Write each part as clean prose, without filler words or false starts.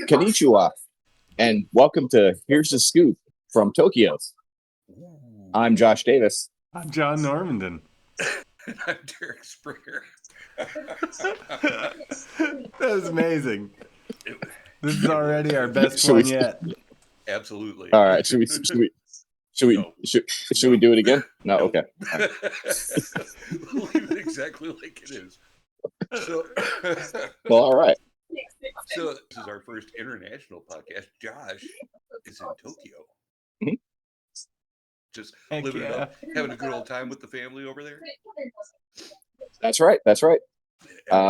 Konnichiwa, and welcome to Here's the Scoop from Tokyo. I'm Josh Davis. I'm John Normandin. I'm Derek Springer. That was amazing. This is already our best Should one we- yet. Absolutely. All right, should we do it again? No, No. okay. All right. Leave it exactly like it is. So, Well, all right. so this is our first international podcast. Josh is in Tokyo. Mhm. Just Heck living it yeah. up, having a good old time with the family over there. That's right.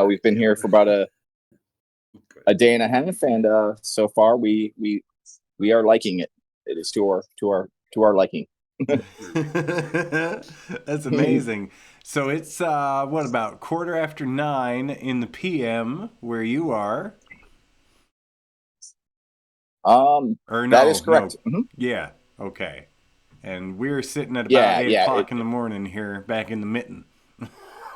We've been here for about a day and a half, and so far we are liking it. It is to our liking. That's amazing. So it's what about 9:15 in the PM where you are? Or no, That is correct. no. Mhm. Yeah. Okay. And we're sitting at about Yeah, 8 yeah, o'clock in the morning here, back in the mitten.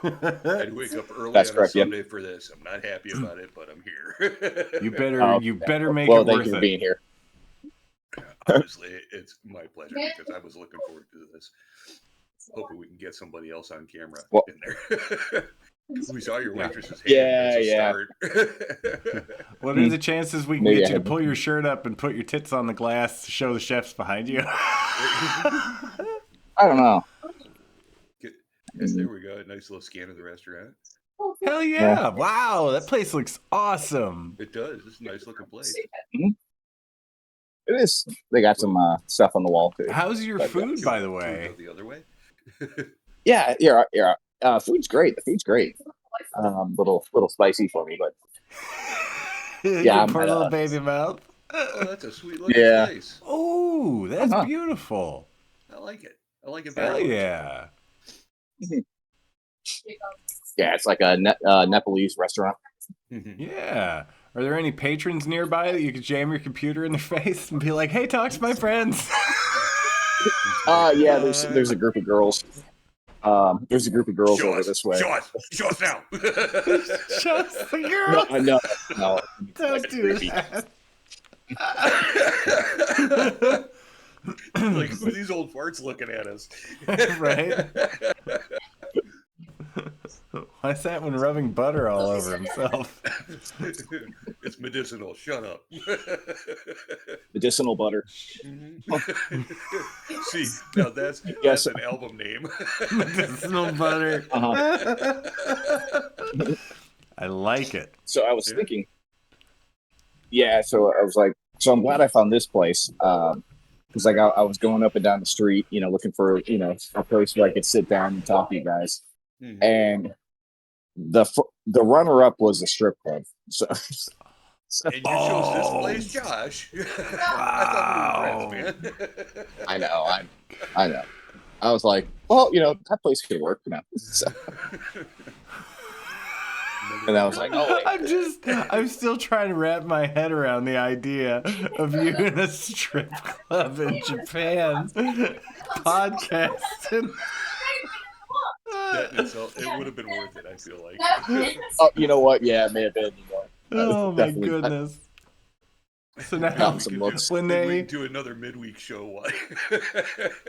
I'd wake up early That's on correct, a yep. Sunday for this. I'm not happy about it, but I'm here. You better make Well, it thank worth you for it. being here. Honestly, it's my pleasure because I was looking forward to this. Hoping we can get somebody else on camera Well- in there. We saw your waitress's hand. Yeah, That's a yeah. start. What are the chances we can Maybe get I you to have- pull your shirt up and put your tits on the glass to show the chefs behind you? I don't know. There we go. A nice little scan of the restaurant. Hell yeah. Wow, that place looks awesome. It does. It's a nice looking place. It is. They got some stuff on the wall too. How's your But, food, by the Can we way? go the other way. Yeah. Food's great. The food's great. Little spicy for me, but Your Yeah, poor little baby mouth. Oh, that's a sweet looking Yeah. place. Oh, that's Uh-huh. beautiful. I like it. I like it Hell very much. yeah. yeah, it's like a Nepalese restaurant. Mhm. Yeah. Are there any patrons nearby that you could jam your computer in their face and be like, hey, talk to my friends? Yeah, there's a group of girls. There's a group of girls Show over us. this way. Show us now. Just the No, girl. no. Don't do that. Like, who are these old farts looking at us? Right? Why's that one rubbing butter all over himself? It's medicinal. Shut up. Medicinal butter. See, now that's Yes. an album name. Medicinal butter. Uh-huh. I like it. So I was Yeah. thinking. Yeah, so I was like, so I'm glad I found this place. Because like I was going up and down the street, looking for a place where I could sit down and talk to you guys. Mhm. And the runner up was a strip club. So And you chose this place, Josh. I thought we were friends, man. I know. I was like, well, that place could work. So, and I was like, oh, wait. I'm still trying to wrap my head around the idea of you in a strip club in Japan podcasting. That in itself, it would have been worth it, I feel like. Oh, you know what? Yeah, it may have been. Oh my Definitely- goodness. So now Got some looks. when Maybe we they can do another midweek show.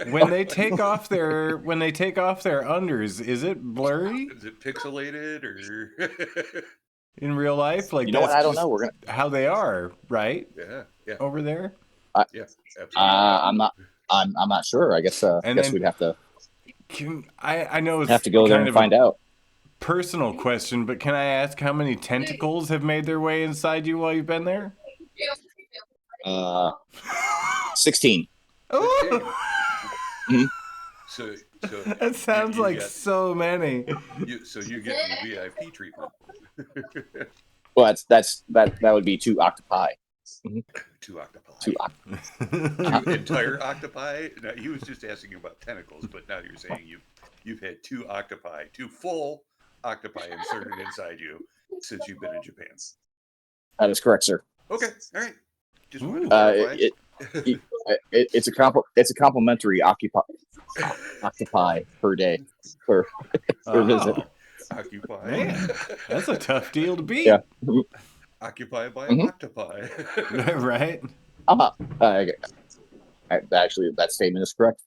when they take off their unders, is it blurry Is it pixelated or? in real life? Like You know what? that's I don't just know. We're gonna. how they are, right? Yeah, Over there? yeah, absolutely. I'm not sure. I guess. And Guess then- we'd have to I know it's go there kind and of find a out. personal question, but can I ask how many tentacles have made their way inside you while you've been there? 16. Oh, So that sounds you like get- so many. so you're getting the VIP treatment. Well, that would be 2 octopi. 2 octopi. 2 Two entire octopi. Now, he was just asking about tentacles, but now you're saying you've had 2 octopi, 2 full octopi inserted inside you since you've been in Japan. That is correct, sir. Okay, all right. Just wanted to Ooh. clarify. It's a complimentary octopi per day per visit. Oh, Occupy. Man, that's a tough deal to beat. Yeah. occupied by Mhm. octopi. Right? Uh-huh. Actually, that statement is correct.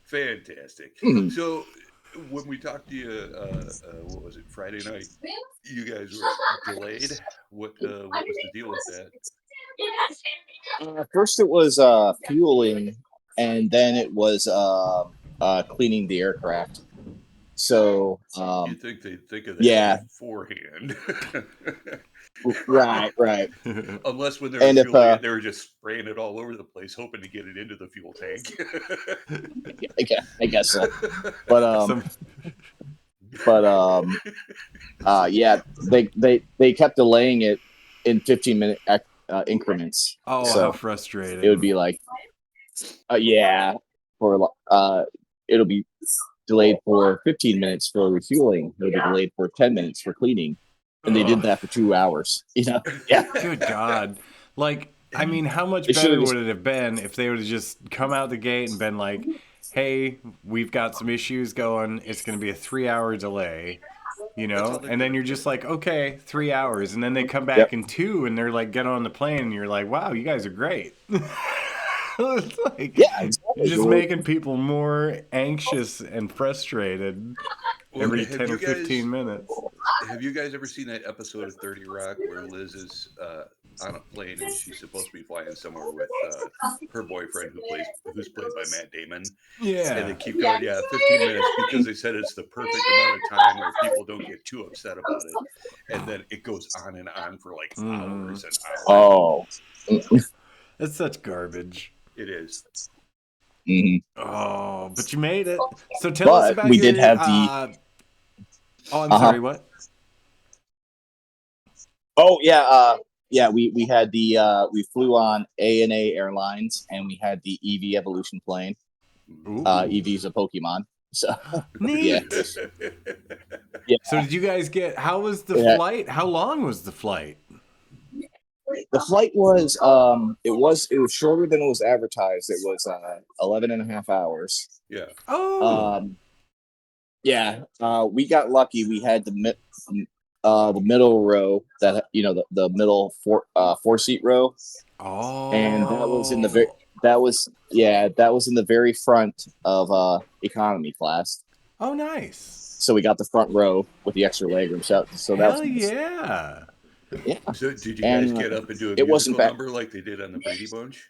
Fantastic. Mhm. So when we talked to you, what was it, Friday night? You guys were delayed. What was the deal with that? First, it was fueling, and then it was cleaning the aircraft. So, You'd think they'd think of that yeah, beforehand. right. Unless when they were And if fueling it, they were just spraying it all over the place, hoping to get it into the fuel tank. I guess so. But Some yeah, they kept delaying it in 15-minute increments. oh, how So it would frustrating. be like, yeah, for it'll be delayed for 15 minutes for refueling. It'll be delayed for 10 minutes for cleaning, and they did Ugh, that for 2 hours. Yeah, good God. Like, I mean, how much they should better have just would it have been if they would have just come out the gate and been like, hey, we've got some issues going. It's going to be a 3 hour delay, you That's all know? they And then could you're have just done. like, okay, 3 hours. And then they come Yep. back in 2 and they're like, get on the plane. And you're like, wow, you guys are great. It's like, Yeah, you're exactly. just making people more anxious and frustrated Well, every 10 or 15 minutes. have you guys ever seen that episode of 30 Rock where Liz is on a plane and she's supposed to be flying somewhere with her boyfriend who's played by Matt Damon, and they Yeah. keep going, yeah, 15 minutes because they said it's the perfect amount of time where people don't get too upset about it, and then it goes on and on for like Mhm. hours and hours. Oh, It's such garbage. It is. mhm. Oh, but you made it. So tell us But about we did your. have the Oh, I'm uh huh. sorry. What? Oh yeah, yeah. We had the we flew on ANA Airlines, and we had the EV Evolution plane. Ooh, EV's a Pokemon, so yeah, neat. yeah. So did you guys get? How was the Yeah. flight? How long was the flight? The flight was it was shorter than it was advertised. It was 11 and a half hours. Yeah. Oh, Yeah, we got lucky. We had the middle row, that the middle four seat row, and that was in the very oh, that was in the very front of economy class. oh, nice. So we got the front row with the extra legroom. So that was Hell nice. yeah. Yeah, So did you guys and get up and do a it wasn't musical bad. number like they did on the Brady Bunch?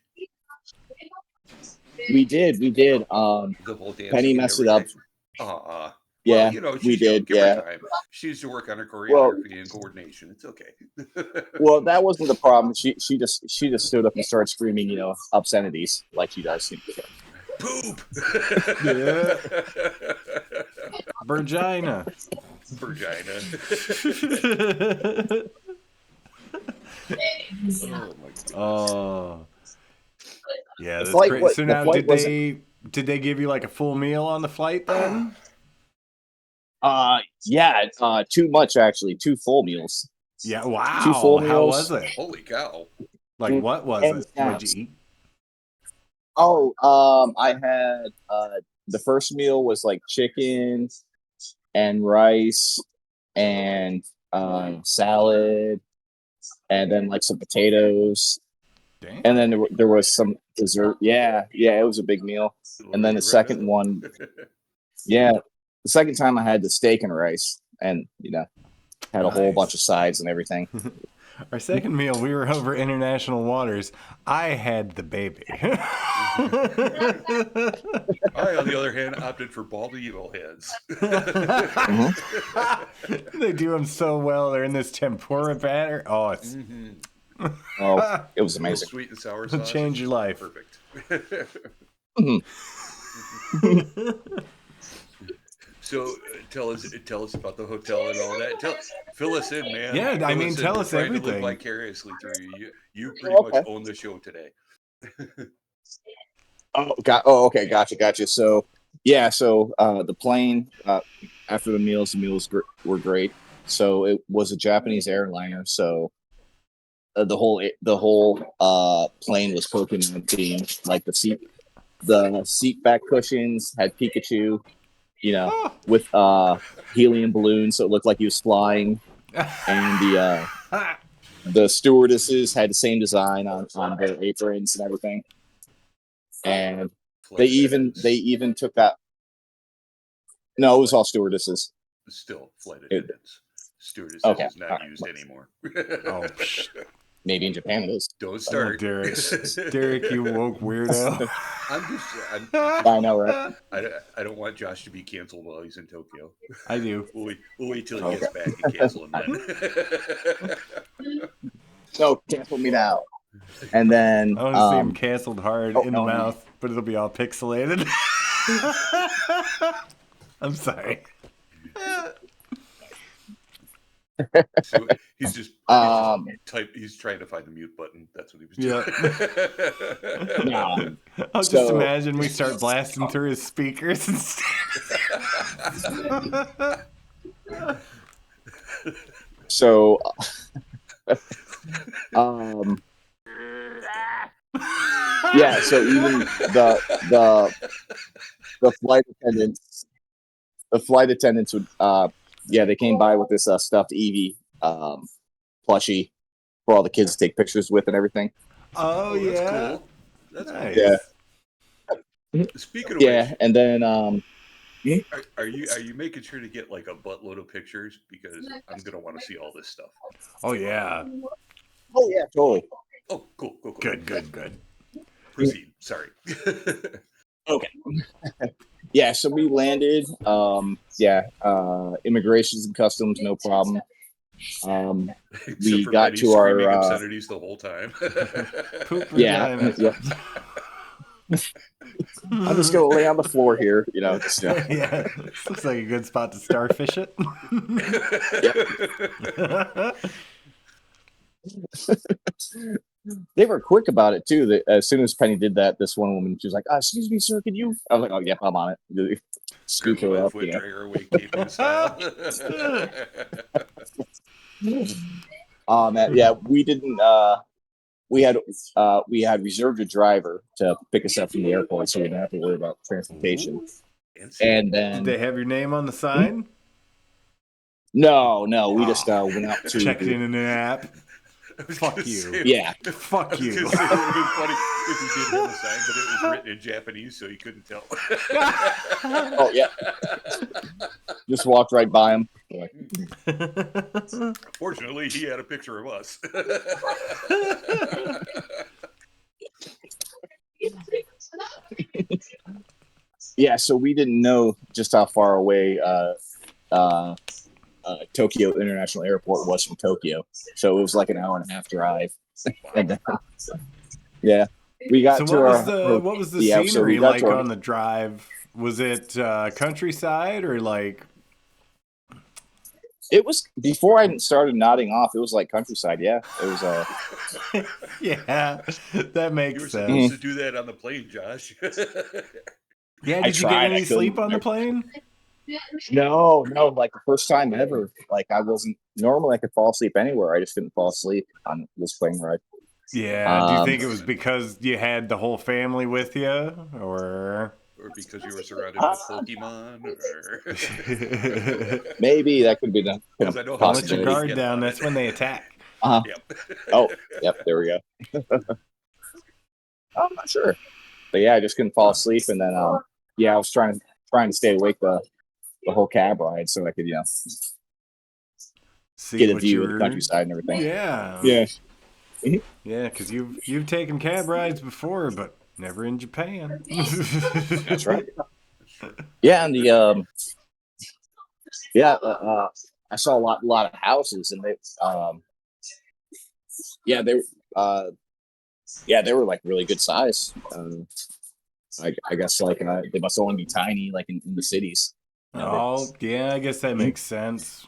We did. The whole dancing Penny and messed it up. everything? Well, Yeah, she's we young. did. Give her Yeah. time. She needs to work on her Well, choreography and coordination. It's okay. well, that wasn't the problem. She just stood up and started screaming, obscenities like she does. Poop. Yeah. Virginia. Virginia. Oh my goodness. Oh, yeah, The that's flight great. was So the now, flight wasn't. did they give you like a full meal on the flight then? Yeah, too much actually. Two full meals. Yeah. Two full Wow. How was meals. it? Holy cow. Like, what was And it? What'd you snacks. eat? Oh, I had the first meal was like chicken and rice and salad, and then like some potatoes, and Damn. then there was some dessert. Yeah, yeah, it was a big meal. And then the second one, yeah, the second time I had the steak and rice, and had a whole bunch of Nice. sides and everything. Our second meal, we were over international waters. I had the baby. I, on the other hand, opted for bald eagle heads. They do them so well. They're in this tempura batter. Oh, it's Oh, it was Little amazing. sweet and sour it'll sauce. change your life. Perfect. So tell us about the hotel and all that. Fill us in, man. Yeah, I mean, tell We're us trying to live everything. vicariously through you. You pretty much Okay. own the show today. Okay, gotcha. So yeah, the plane after the meals were great. So it was a Japanese airliner. So the whole plane was Pokemon themed. Like the seat back cushions had Pikachu, Oh, with helium balloons, so it looked like he was flying. and the stewardesses had the same design on their aprons and everything. And they even took that. No, it was all stewardesses. Still flight It- attendants. Stewardess Okay, is not all right. used anymore. Oh, psh. Maybe in Japan it is. Don't Oh, start. Derek. Derek, you woke weirdo. I know, right? I don't want Josh to be canceled while he's in Tokyo. I do. We'll wait till he gets back and cancel him then. No, cancel me now. And then I want to see him canceled hard in the no. mouth, but it'll be all pixelated. I'm sorry. So he's just he's trying to find the mute button. That's what he was doing. Yeah. I'll just So- imagine we start blasting through his speakers and so yeah, so even the flight attendants would they came by with this stuffed Eevee plushie for all the kids to take pictures with and everything. Oh, that's yeah. cool. That's Nice. cool. Yeah. Speaking of Yeah, and then which, are you making sure to get like a buttload of pictures, because I'm gonna want to see all this stuff. Oh, yeah. oh yeah, totally. Oh, cool. Good. Proceed. Sorry. Okay. Yeah, so we landed. Immigrations and customs, no problem. Except We for got Betty to our, screaming obscenities the whole time. Poop Yeah, vagina. yeah. I'm just gonna lay on the floor here, just, Yeah, this looks like a good spot to starfish it. They were quick about it too. That as soon as Penny did that, this one woman, she was like, "Excuse me, sir, can you?" I was like, "Oh yeah, I'm on it." Scoop her up, Foot drag her away, caping style. Yeah, we didn't. We had reserved a driver to pick us up from the airport, so we didn't have to worry about transportation. And then Did they have your name on the sign? no, we just went out to Check it in an app. Fuck you. Yeah. Fuck you. It would have been funny if he did have a sign, but it was written in Japanese, so he couldn't tell. Oh yeah. Just walked right by him. Fortunately, he had a picture of us. Yeah, so we didn't know just how far away Tokyo International Airport was from Tokyo, so it was like an hour and a half drive. And then, yeah, we got So to what was the yeah, so scenery we got like to our- on the drive? Was it countryside or like? It was before I started nodding off. It was like countryside. Yeah, it was. Yeah, that You makes were sense. supposed to do that on the plane, Josh. Yeah, I did you get tried, I any sleep couldn't. on the plane? No, like the first time ever. Like I wasn't normally I could fall asleep anywhere. I just couldn't fall asleep on this plane ride. Yeah. Do you think it was because you had the whole family with you, or? Or because you were surrounded with Pokemon, or Maybe that could be the because I know Don't how let your Possibility. guard Get down. on That's it. when they attack. Yep. Oh, yep. There we go. I'm not sure, but yeah, I just couldn't fall asleep, and then I was trying to stay awake the whole cab ride so I could See get a what view of you're- the countryside and everything. Yeah. Yeah. Yeah, because you've taken cab rides before, but never in Japan. That's right. Yeah, and the I saw a lot of houses, and they they were like really good size. I guess like they must only be tiny like in the cities. Oh, yeah, I guess that makes sense.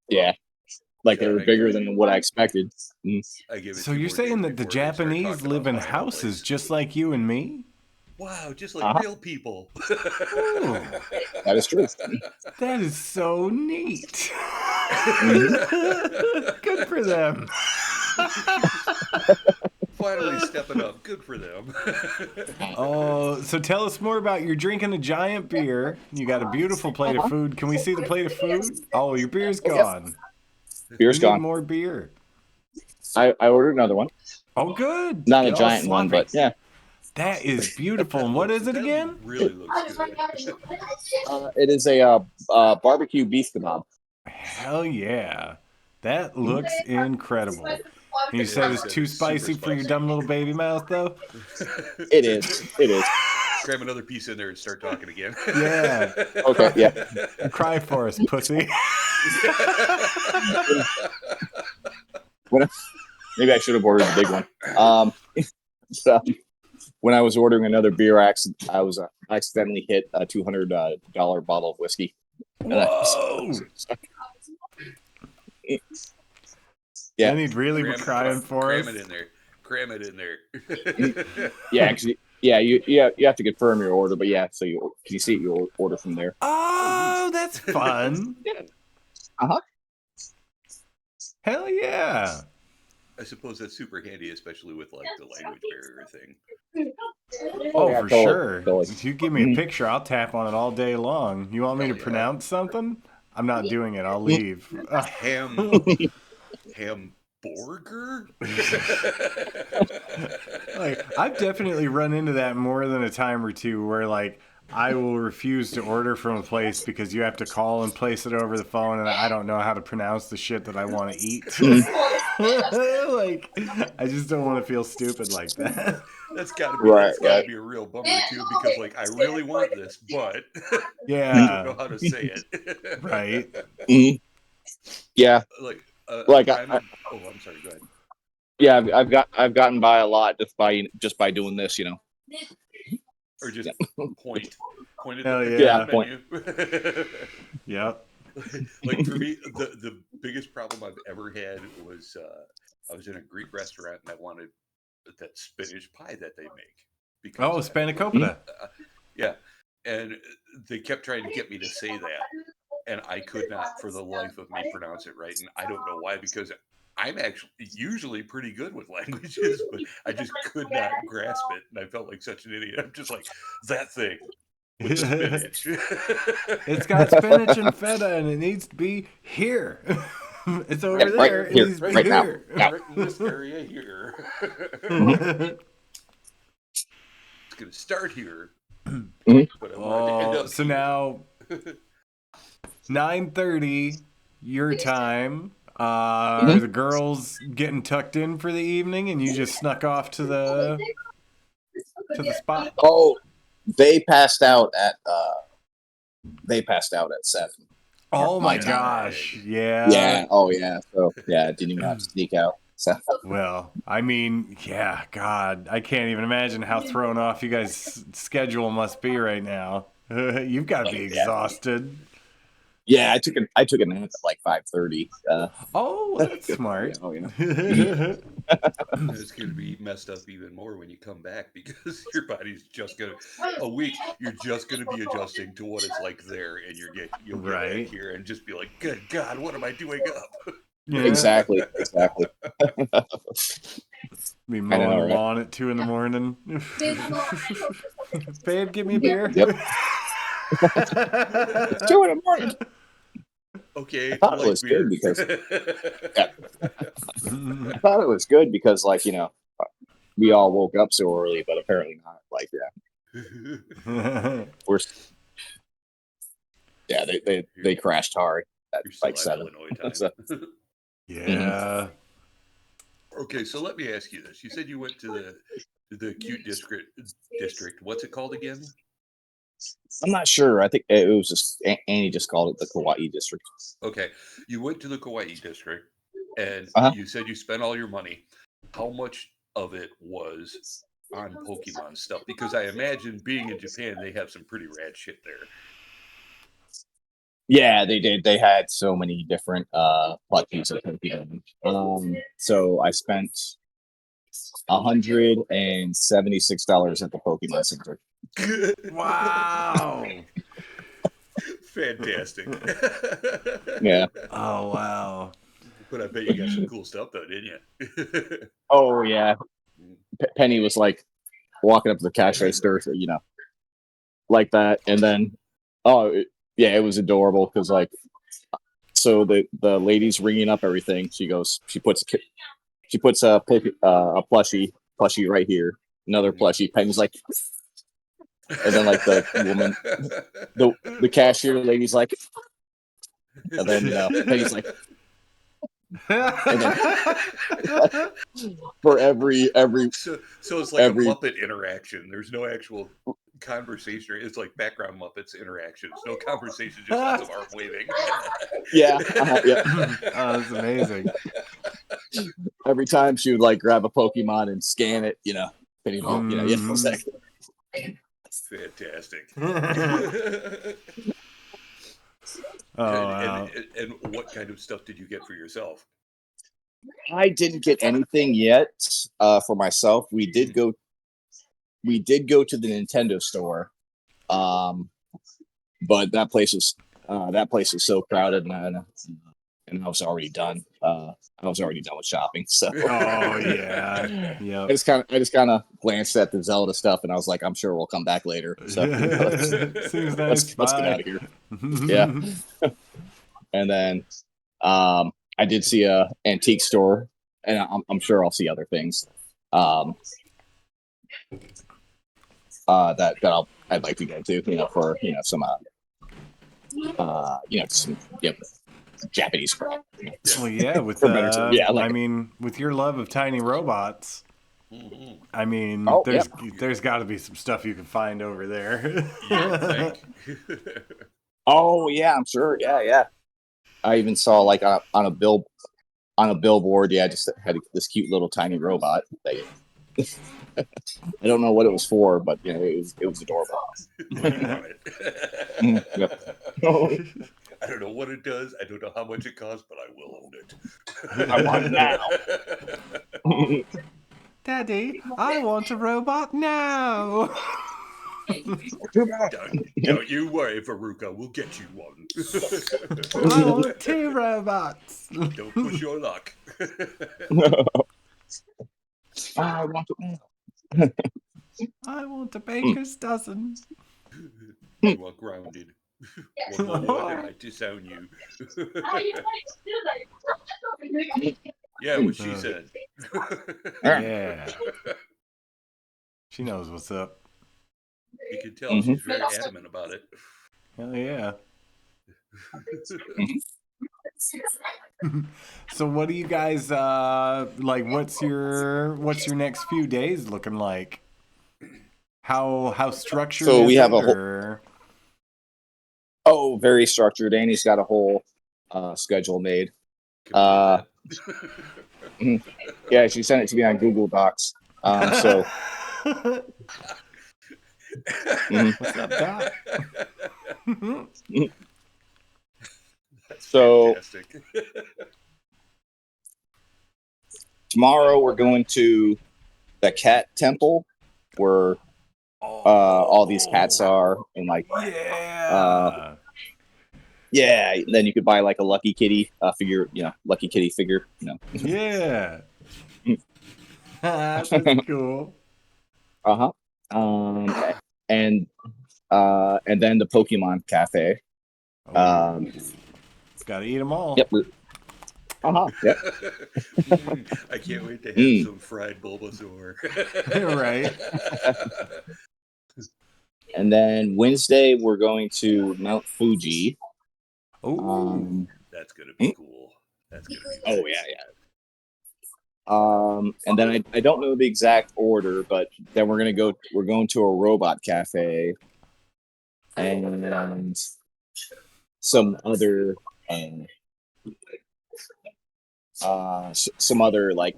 Yeah, like they Yeah, were I bigger agree. than what I expected. I give it So two you're more saying days that the before they start Japanese talking live in about buying a houses place. just like you and me? Wow, just like Uh-huh. real people. Ooh, That is true. that is so neat. Mm-hmm. Good for them. Finally stepping up. Good for them. Oh, so tell us more about you're drinking a giant beer. You got a beautiful plate of food. Can we see the plate of food? Oh, your beer's gone. Beer's We need gone. more beer. I ordered another one. Oh, good. Not a Get all giant one, but sloppy. yeah. That is beautiful. And what is it That again? really looks good. It is a barbecue beef kebab. Hell yeah. That looks incredible. And you said Yeah, it's it's too super spicy for your spicy. dumb little baby mouth, though? It is. It is. Cram another piece in there and start talking again. Yeah. Okay, yeah. Cry for us, pussy. When maybe I should have ordered the big one. So when I was ordering another beer, I accidentally hit a $200 bottle of whiskey. Whoa! Yeah. Then he'd really be crying for us. Cram it in there. Cram it in there. Yeah, actually, yeah, you have to confirm your order, but yeah, so can you see your order from there? Oh, that's fun. Yeah. Uh-huh. Hell yeah. I suppose that's super handy, especially with like the language barrier thing. Oh, yeah, for totally, sure. totally. If you give me a Mhm. picture, I'll tap on it all day long. You want me to Hell yeah. pronounce something? I'm not doing it. I'll leave. Hamburger? Like, I've definitely run into that more than a time or two where, like, I will refuse to order from a place because you have to call and place it over the phone, and I don't know how to pronounce the shit that I want to eat. Like, I just don't want to feel stupid like that. That's gotta be Right, gotta be a real bummer too, because like I really want this, but I don't Yeah, know how to say it. right. Mhm. Yeah, Like Like, I'm sorry, go ahead. yeah, I've gotten by a lot just by doing this, you know. Or just point at Hell the yeah. Point. menu. Yep. Like for me, the biggest problem I've ever had was I was in a Greek restaurant and I wanted that spinach pie that they make. Oh, Because spanakopita. yeah, and they kept trying to get me to say that, and I could not for the life of me pronounce it right, and I don't know why, because I'm actually usually pretty good with languages, but I just could not grasp it, and I felt like such an idiot. I'm just like, that thing with the spinach. It's got spinach and feta, and it needs to be here. It's over Right there. It here, needs to be right now. here. Right in this area here. It's gonna start here, Mhm. but I want it to end Oh, up so here. now 9:30 your time. Are the girls getting tucked in for the evening, and you just snuck off to the spot? Oh, they passed out at 7. Oh my time. gosh! Yeah. Yeah. Oh yeah. So yeah, I didn't even have to sneak out. So Well, I mean, yeah, God, I can't even imagine how thrown off you guys' schedule must be right now. You've got to be exhausted. yeah, I took a nap at like 5:30. Oh, that's smart. Oh yeah. It's going to be messed up even more when you come back, because your body's just going to a week. You're just going to be adjusting to what it's like there, and you'll get Right. back here and just be like, "Good God, what am I doing up?" Yeah. Exactly. Be I mowing know, the right? lawn at 2 a.m. Babe, give me a beer. Yep. It's 2 a.m. Okay, I thought it like was beer. good because I thought it was good because like, you know, we all woke up so early, but apparently not. Like, yeah, they crashed hard at You're still like on 7. Illinois time. So, Yeah. Okay, so let me ask you this: you said you went to the cute district. What's it called again? I'm not sure. I think it was just Annie just called it the Kauai district. Okay, you went to the Kauai district, and Uh-huh. you said you spent all your money. How much of it was on Pokemon stuff? Because I imagine, being in Japan, they have some pretty rad shit there. Yeah, they did. They had so many different plushies of Pokemon. So I spent $176 at the Pokemon Center. Wow. Fantastic. Yeah. Oh, wow. But I bet you got some cool stuff though, didn't you? Oh yeah. Penny was like walking up to the cash register, you know, like that, and then it was adorable because like so the lady's ringing up everything. She puts a plushie right here, another plushie. Penny's like, and then like the woman, the cashier lady's like, and then Penny's like, and then for every so it's like every a Muppet interaction. There's no actual conversation. It's like background Muppets interactions. No conversation, just lots of arm waving. yeah. Oh, that's amazing. Every time she would like grab a Pokemon and scan it, Penny, exactly. Fantastic. Wow. And what kind of stuff did you get for yourself? I didn't get anything yet for myself. We did go to the Nintendo store, but that place was so crowded, and I was already done. I was already done with shopping. So Oh yeah, I just kind of glanced at the Zelda stuff, and I was like, I'm sure we'll come back later. So Seems nice. let's get out of here. Yeah. And then I did see a antique store, and I'm sure I'll see other things that I'd like to go to, for some some Japanese crap. Well, yeah, with For better term, yeah, I mean, with your love of tiny robots, I mean, Oh, there's got to be some stuff you can find over there. You Oh yeah, I'm sure. Yeah. I even saw like on a billboard. Yeah, just had this cute little tiny robot. I don't know what it was for, but it was adorable. Yep. I don't know what it does. I don't know how much it costs, but I will own it. I want it now. Daddy, I want a robot now. Don't you worry, Veruca. We'll get you one. I want 2 robots. Don't push your luck. I want it now. I want a baker's dozen. You are grounded. One more and I disown you. Yeah, what she said. Yeah. She knows what's up. You can tell she's very adamant about it. Hell yeah. So what do you guys like? What's your next few days looking like? How structured? So we is have it, a whole. or... Oh, very structured. Annie's got a whole schedule made. Yeah, she sent it to me on Google Docs. So. What's up, Doc? That's So fantastic. tomorrow we're going to the cat temple where all these cats are, and like yeah, then you could buy like a Lucky Kitty figure, Lucky Kitty figure, Yeah. That's cool. And then the Pokemon Cafe. Gotta eat them all. Yep. Yep. I can't wait to have some fried Bulbasaur. Right. And then Wednesday we're going to Mount Fuji. Oh, that's gonna be cool. That's gonna be. Oh yeah. And then I don't know the exact order, but then we're going to a robot cafe and some other like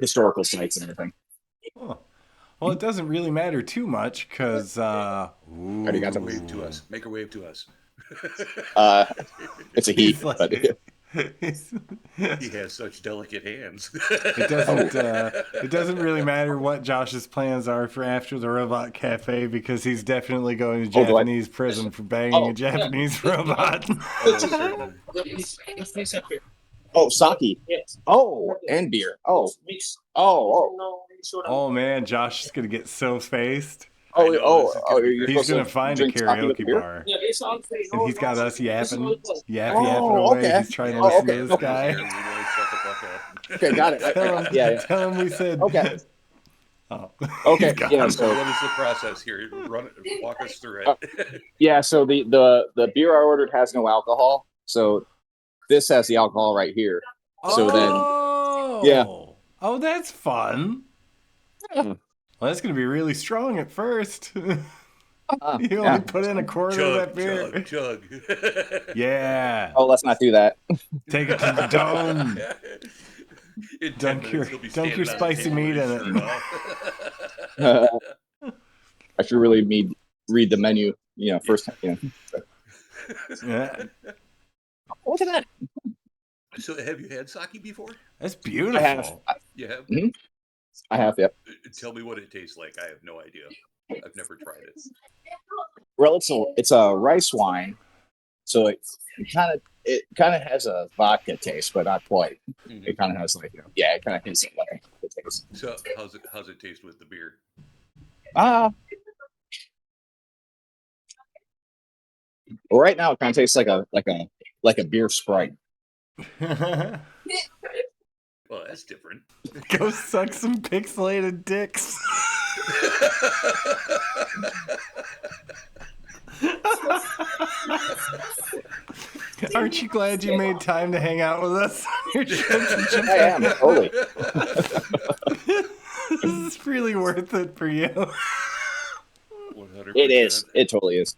historical sites and everything. huh. Well, it doesn't really matter too much because Already got Make a wave to us. Make a wave to us. It's a he. He's like- But He has such delicate hands. It doesn't. It doesn't really matter what Josh's plans are for after the robot cafe because he's definitely going to Japanese prison for banging a Japanese robot. Oh, sake. Yes. Oh, and beer. Oh. Oh man, Josh is gonna get so faced. I know, this is gonna be you're great. He's supposed gonna to find a drink sake with karaoke beer? bar, and he's got us yapping Oh, away. okay. He's trying to Oh, listen okay. to this Okay. guy. Leroy, shut the fuck up. Okay, got it. Yeah. Tell him we said. Okay. Oh, Okay, he's gone. yeah, So so what is the process here? Walk us through Uh, it. yeah, so the beer I ordered has no alcohol. So this has the alcohol right here. So yeah. Oh, that's fun. Yeah. Well, that's gonna be really strong at first. You only Yeah. put in a quarter of that Chug, beer. chug, chug. Yeah. Oh, let's not do that. Take it to the dome. In 10 Dunk minutes, your- he'll be dunk your standing on the spicy table meat with in his it. shirt off. I should really read the menu. First. Yeah. Look at that. So, have you had sake before? That's beautiful. I have. You have? I have. Yep. Tell me what it tastes like. I have no idea. I've never tried it. Well, it's a rice wine, so it kind of has a vodka taste, but not quite. Mhm. It kind of has like it kind of hints at like the taste. So, how's it taste with the beer? Well, right now it kind of tastes like a beer Sprite. Well, that's different. Go suck some pixelated dicks. Aren't you glad you made time to hang out with us on your trip to Japan? I am totally. This is really worth it for you. 100%. It is. It totally is.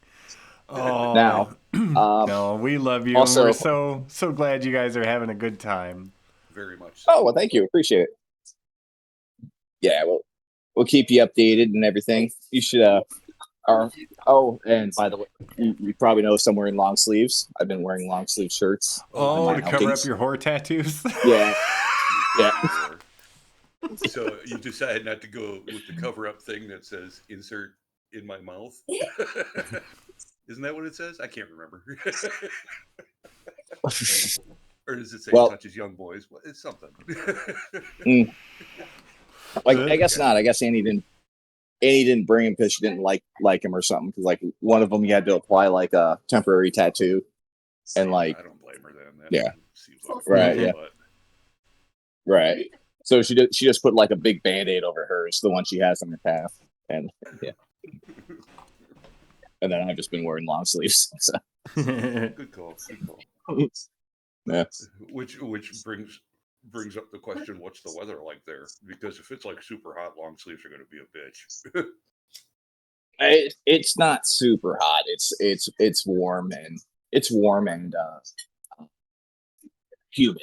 Oh, Now, no, we love you, also- and we're so glad you guys are having a good time. Very much so. Oh well, thank you. Appreciate it. Yeah, we'll keep you updated and everything. You should. And by the way, you probably know somewhere in long sleeves. I've been wearing long sleeve shirts. Oh, my to cover up outings. your whore tattoos? Yeah. Yeah. So you decide not to go with the cover-up thing that says "insert in my mouth." Isn't that what it says? I can't remember. Or does it say Well- touches young boys? Well, it's something. Like I guess not. I guess Annie didn't bring him because she didn't like him or something. Because like one of them, you had to apply like a temporary tattoo, and like I don't blame her then. That Yeah. seems like Right, fun, yeah. but- right. So she just put like a big Band-Aid over hers, the one she has on her calf, and yeah. And then I've just been wearing long sleeves. So Good call. Good call. yeah. Which brings up the question: what's the weather like there? Because if it's like super hot, long sleeves are going to be a bitch. It's not super hot. It's warm and humid.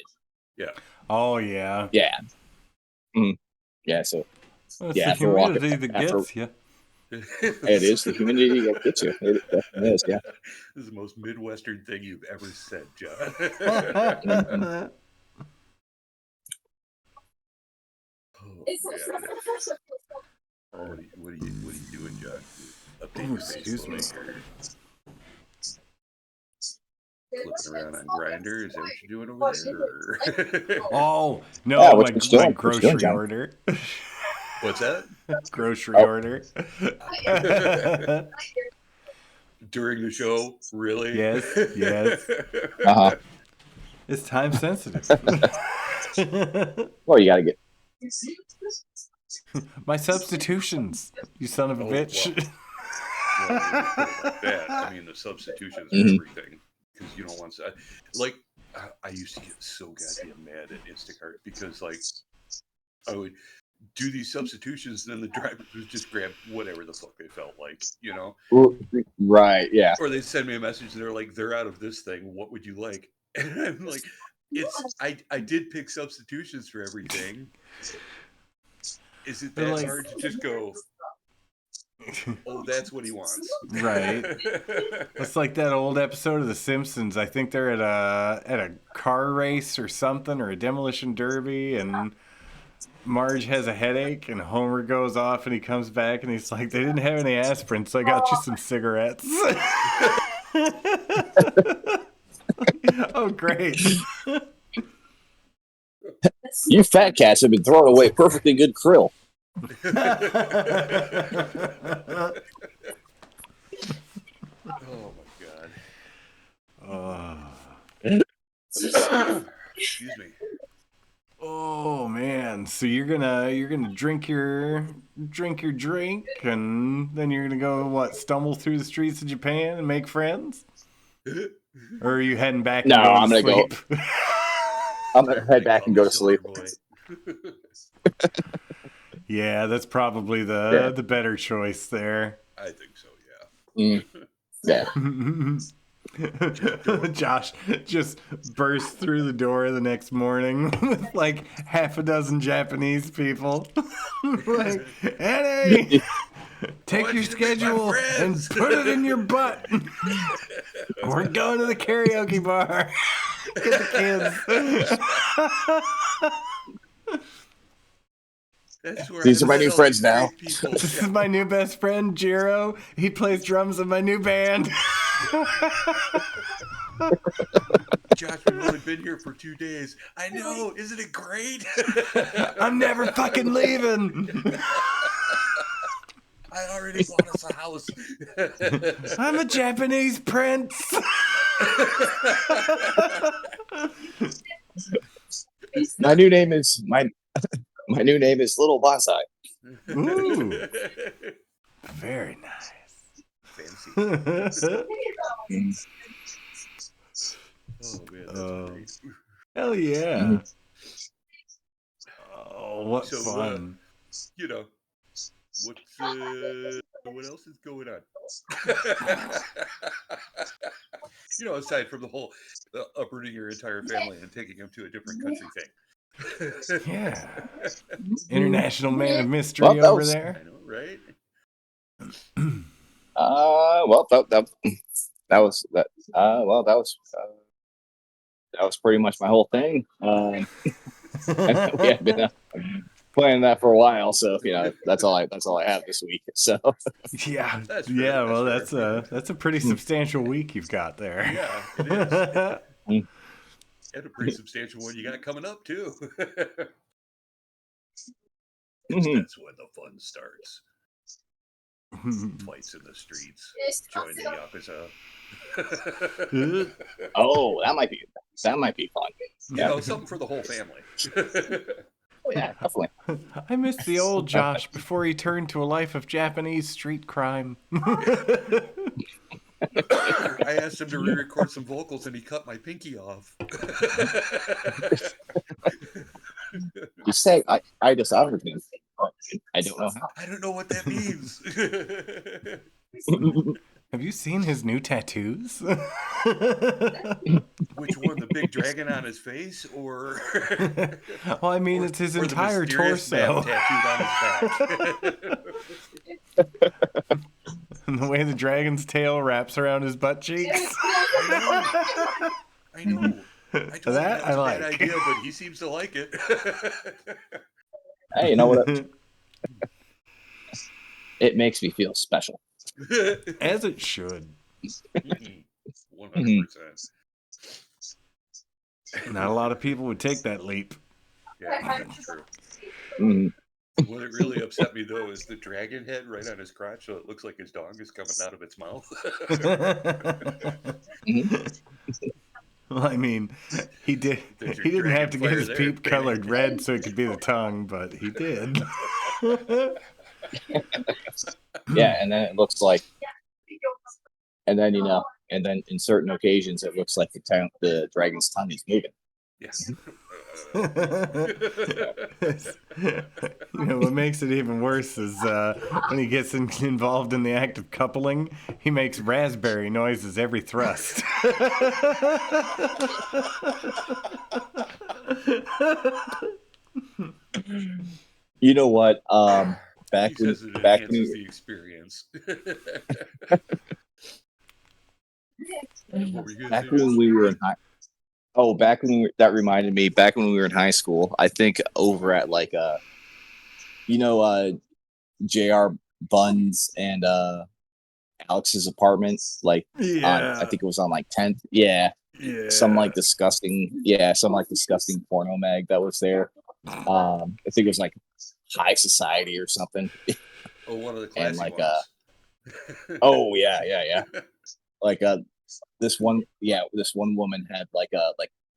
Oh, yeah. Yeah. Yeah. So Well, it's Yeah, the for walking- humidity that after- gets you. it is the humidity that gets you. It definitely is. Yeah. This is the most Midwestern thing you've ever said, John. Oh, man. What are you doing, John? Update Oh, your excuse me. Facebook here. Flipping around on Grinder. Is that what you're doing over there? Or- Oh, no, Yeah, my, what you doing? my What you grocery doing, John? order. What's that? Grocery Oh. order. During the show? Really? Yes, yes. Uh-huh. It's time sensitive. Well, you gotta get. My substitutions, you son of a Oh, bitch. Well, when you put it like that, I mean, the substitutions Mhm. are everything. Because you don't want to. Like, I used to get so goddamn mad at Instacart because, like, I would do these substitutions and then the drivers would just grab whatever the fuck they felt like, you know? Right. Yeah. Or they'd send me a message and they're like, they're out of this thing. What would you like? And I'm like, I did pick substitutions for everything. Is it They're that like- hard to just go, oh, that's what he wants? Right. It's like that old episode of The Simpsons. I think they're at a car race or something, or a demolition derby, and Marge has a headache, and Homer goes off, and he comes back, and he's like, "They didn't have any aspirin, so I got you some cigarettes." Oh, great! You fat cats have been throwing away perfectly good krill. Oh my Oh. god. Excuse me. Oh man, so you're gonna drink your drink, and then you're gonna go what? Stumble through the streets of Japan and make friends, or are you heading back No, and going I'm to gonna go. sleep? I'm gonna head back and go to sleep. Boy. Yeah, that's probably Yeah. the better choice there. I think so. Yeah. Yeah. Josh just burst through the door the next morning with like half a dozen Japanese people. Like, Eddie, take want your you to meet my schedule and friends." put it in your butt. We're going to the karaoke bar. Get the kids. That's where These I are my met new all friends these now. great people. This is my new best friend, Jiro. He plays drums in my new band. Josh, we've only been here for 2 days. I know, isn't it great? I'm never fucking leaving. I already bought us a house. I'm a Japanese prince. My new name is my new name is Little Bonsai. Ooh, very nice. Fancy. Mm. Oh man, that's great. Hell yeah. Mhm. Oh, what So, fun. You know, what else is going on? You know, aside from the whole uprooting your entire family and taking them to a different country thing. Yeah. International man of mystery Well, that over was- I there. know, right? Well, that was that. Well, that was pretty much my whole thing. We have been planning that for a while, so that's all I have this week. So Yeah. That's fair, Yeah, well that's fair. that's a pretty substantial week you've got there. Yeah, it is. Mm. And a pretty substantial one you got coming up too. Mhm. That's when the fun starts. Fights in the streets. Join the Yakuza. Oh, that might be fun. You Yeah. know, something for the whole family. Oh, yeah, definitely. I miss the old Josh before he turned to a life of Japanese street crime. I asked him to re-record some vocals and he cut my pinky off. You say I dishonored him. I don't know how. I don't know what that means. Have you seen his new tattoos? Which one, the big dragon on his face, or Well, I mean, it's his or the entire mysterious torso. map tattooed on his back? And the way the dragon's tail wraps around his butt cheeks. I know. I told him That that I was a like. bad idea, but he seems to like it. Hey, you know what? It makes me feel special. As it should. 100%. Not a lot of people would take that leap. Yeah, that's true. Mhm. What it really upset me though is the dragon head right on his crotch, so it looks like his dong is coming out of its mouth. Well, I mean, he didn't have to get his peep colored red so it could be the tongue, but he did. Yeah, and then it looks like, and then in certain occasions it looks like the dragon's tongue is moving. Yes. What makes it even worse is when he gets involved in the act of coupling, he makes raspberry noises every thrust. You know what? He says it enhances the experience. What were you gonna back say, when Jess? we were in high. Oh, that reminded me. Back when we were in high school, I think over at like J.R. Buns and Alex's apartment, like I think it was on like 10th. Yeah, some disgusting porno mag that was there. I think it was like high society or something. Oh, one of the classy And like ones. oh yeah. Like this one woman had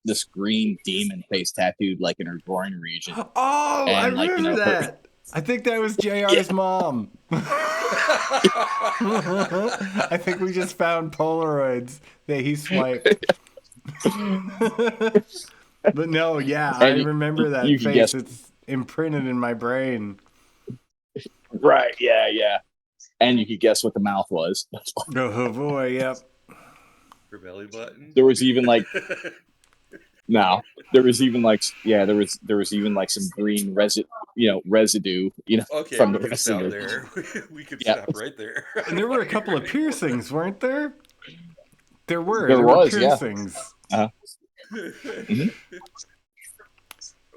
this green demon face tattooed like in her groin region. Oh, I And like, you remember know, her, that. I think that was JR's mom. I think we just found Polaroids that he swiped. But no, yeah, I and remember that you can face. guess, It's imprinted in my brain. right? Yeah. And you could guess what the mouth was. Oh boy, yep. Her belly button. There was even like no, there was even like there was even like some green residue, Okay, from we the could rest of stop her. there. We could Yeah. stop right there. And there were a couple of piercings, weren't there? There were was, yeah. piercings. Mhm.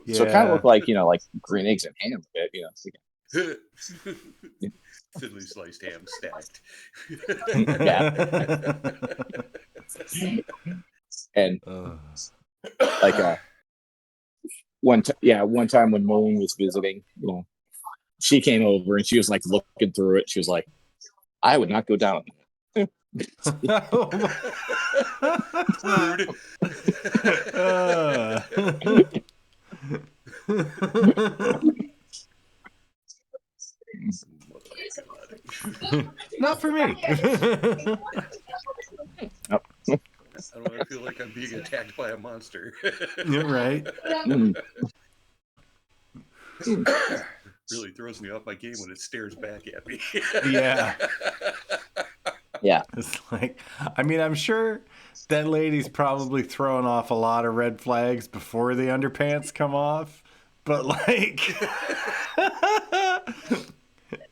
Yeah. So it kind of looked like like green eggs and ham a bit. Thinly sliced ham stacked. And like one time when Moon was visiting, she came over and she was like looking through it. She was like, "I would not go down." Rude. Not for me. I don't want to feel like I'm being attacked by a monster. You're right. Really throws me off my game when it stares back at me. Yeah. Yeah. It's like, I mean, I'm sure that lady's probably throwing off a lot of red flags before the underpants come off. But like,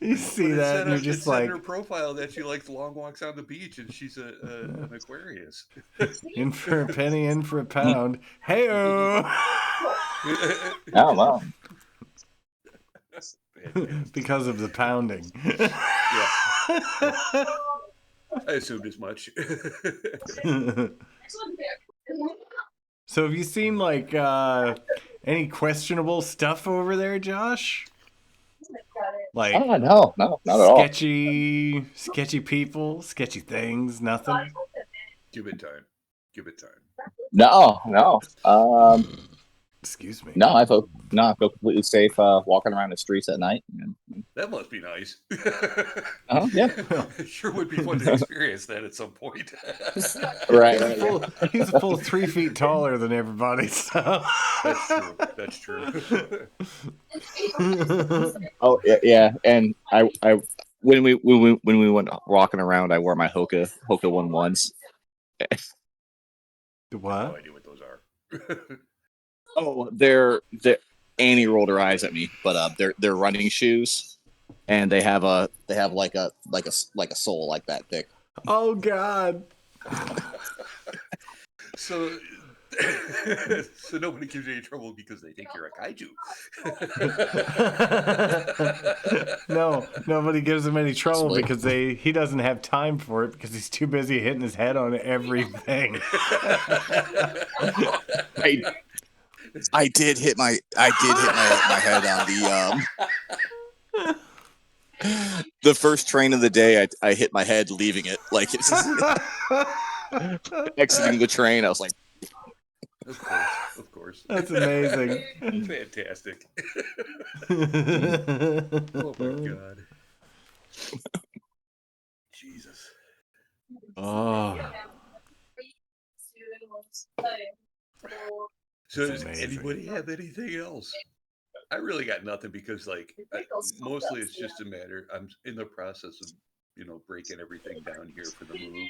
you see that and you're just like, in her profile that she likes long walks on the beach and she's an Aquarius. in for a penny, in for a pound. Hey-o! Oh wow. Because of the pounding. Yeah. I assumed as much. So have you seen like any questionable stuff over there, Josh? Like No, not at all. sketchy people, sketchy things, nothing. Give it time. No. Excuse me. No, I feel completely safe walking around the streets at night. That must be nice. Yeah. Sure would be fun to experience that at some point. Right. He's a full 3 feet taller than everybody. So. That's true. Oh yeah. And I when we went walking around, I wore my Hoka 11s. What? No idea what those are. Oh, Annie rolled her eyes at me, but they're running shoes, and they have like a sole like that thick. Oh God. So nobody gives you any trouble because they think you're a kaiju. No, nobody gives him any trouble because he doesn't have time for it because he's too busy hitting his head on everything. I did hit my head on the first train of the day. I hit my head leaving it, like it's exiting the train. I was like, of course. That's amazing. Fantastic. Oh my God. Jesus. Oh. So does anybody have anything else? I really got nothing because mostly it's just a matter. I'm in the process of, breaking everything down here for the move.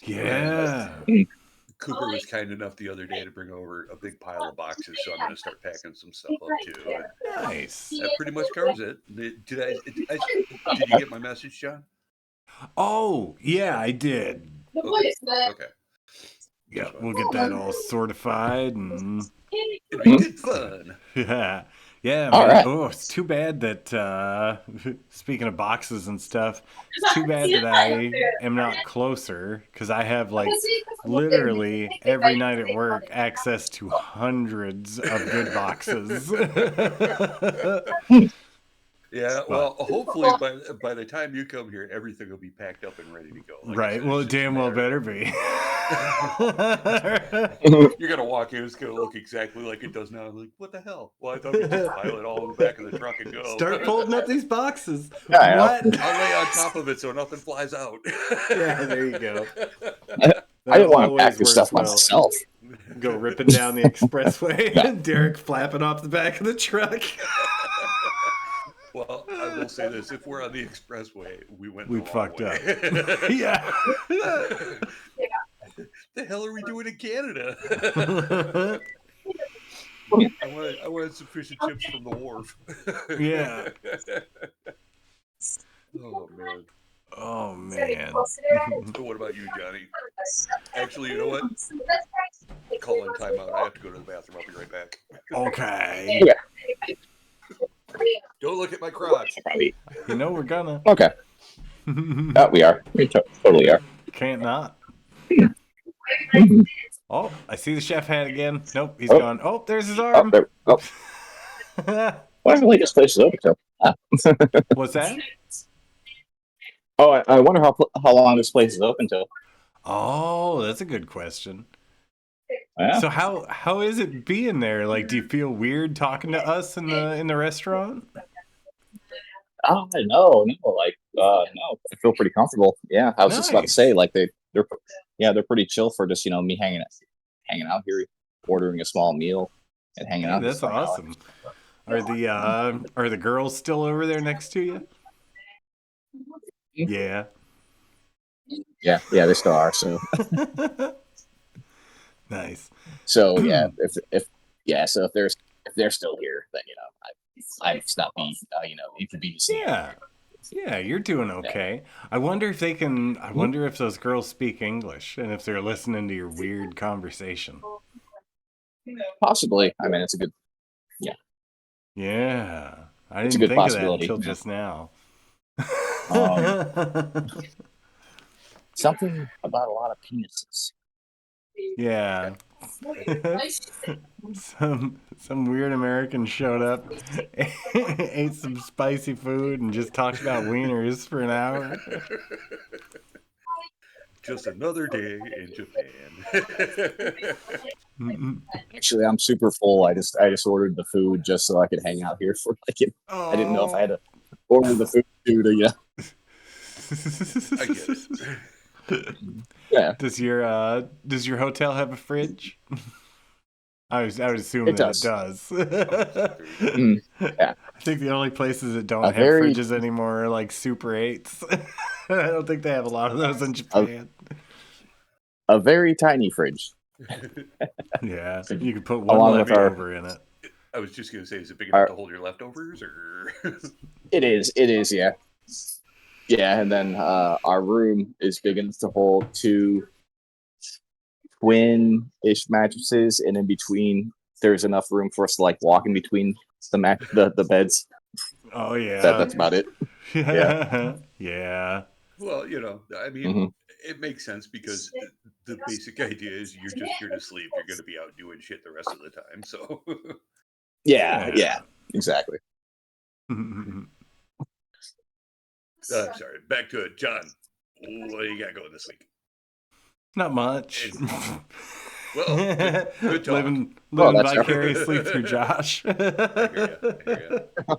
Yeah. Cooper was kind enough the other day to bring over a big pile of boxes, so I'm going to start packing some stuff up too. And Nice. that pretty much covers it. Did you get my message, John? Oh, yeah, I did. Okay. Yeah, we'll get that all sortified and It'll be good fun. yeah, man. All right. Oh, it's too bad that speaking of boxes and stuff, it's too bad that I am not closer because I have like literally every night at work access to hundreds of good boxes. Yeah, well, hopefully by the time you come here, everything will be packed up and ready to go. Like I Right. said, Well, it's it just a damn well matter- better be. You're gonna walk in, it's gonna look exactly like it does now. Like, what the hell? Well, I thought we just pile it all in the back of the truck and go. Start folding up these boxes. Yeah, What? I'll lay on top of it so nothing flies out. Yeah, there you go. I didn't want to pack always this stuff works well. myself. Go ripping down the expressway and Derek flapping off the back of the truck. Well, I will say this: if we're on the expressway, we went We the wrong fucked way. up. Yeah. The hell are we doing in Canada? I wanted some fish and chips from the wharf. Yeah. Oh man. Oh man. What about you, Johnny? Actually, you know what? Call in timeout. I have to go to the bathroom. I'll be right back. Okay. Yeah. Don't look at my crotch. Probably. You know we're gonna. Okay. We are. We totally are. Can't not. Oh, I see the chef hat again. Nope, he's Oh. gone. Oh, there's his Oh, arm. there. Oh, why don't we this place is open till? What's that? Oh, I wonder how long this place is open till. Oh, that's a good question. Yeah. So how is it being there? Like, do you feel weird talking to us in the restaurant? Oh, no, like, no, I feel pretty comfortable. Yeah, I was just about to Nice. say, like, they're pretty chill for just me hanging out here, ordering a small meal and hanging Hey, out. that's just for an hour. awesome. Are the girls still over there next to you? Yeah. Yeah, they still are. So, Nice. so yeah, so if they're still here, then I must not be inconveniencing. Yeah, you're doing okay. I wonder if they can. I wonder if those girls speak English and if they're listening to your weird conversation. Possibly. I mean, it's a good. Yeah, I It's a didn't good think of that possibility, until yeah. just now. Something about a lot of penises. Yeah. Some weird American showed up, ate some spicy food, and just talked about wieners for an hour. Just another day in Japan. Actually, I'm super full. I just ordered the food just so I could hang out here for like it. I didn't know if I had to order the food to I get it. Yeah. Does your hotel have a fridge? I would assume It that does. it does. Yeah. I think the only places that don't A have very- fridges anymore are like Super 8s. I don't think they have a lot of those in Japan. A very tiny fridge. Yeah, you could put one Along with our- leftover in it. I was just gonna say, is it big enough to hold your leftovers, or? It is, yeah. Yeah, and then our room is big enough to hold 2 twin-ish mattresses, and in between there's enough room for us to like walk in between the beds. Oh yeah, That's about it. yeah. Yeah. Well, I mean, Mhm. it makes sense because the basic idea is you're just here to sleep. You're going to be out doing shit the rest of the time. So, Yeah, exactly. I'm sorry. Back to it, John. What do you got going this week? Not much. Well, good talk. living that's fair. vicariously through Josh. I hear ya.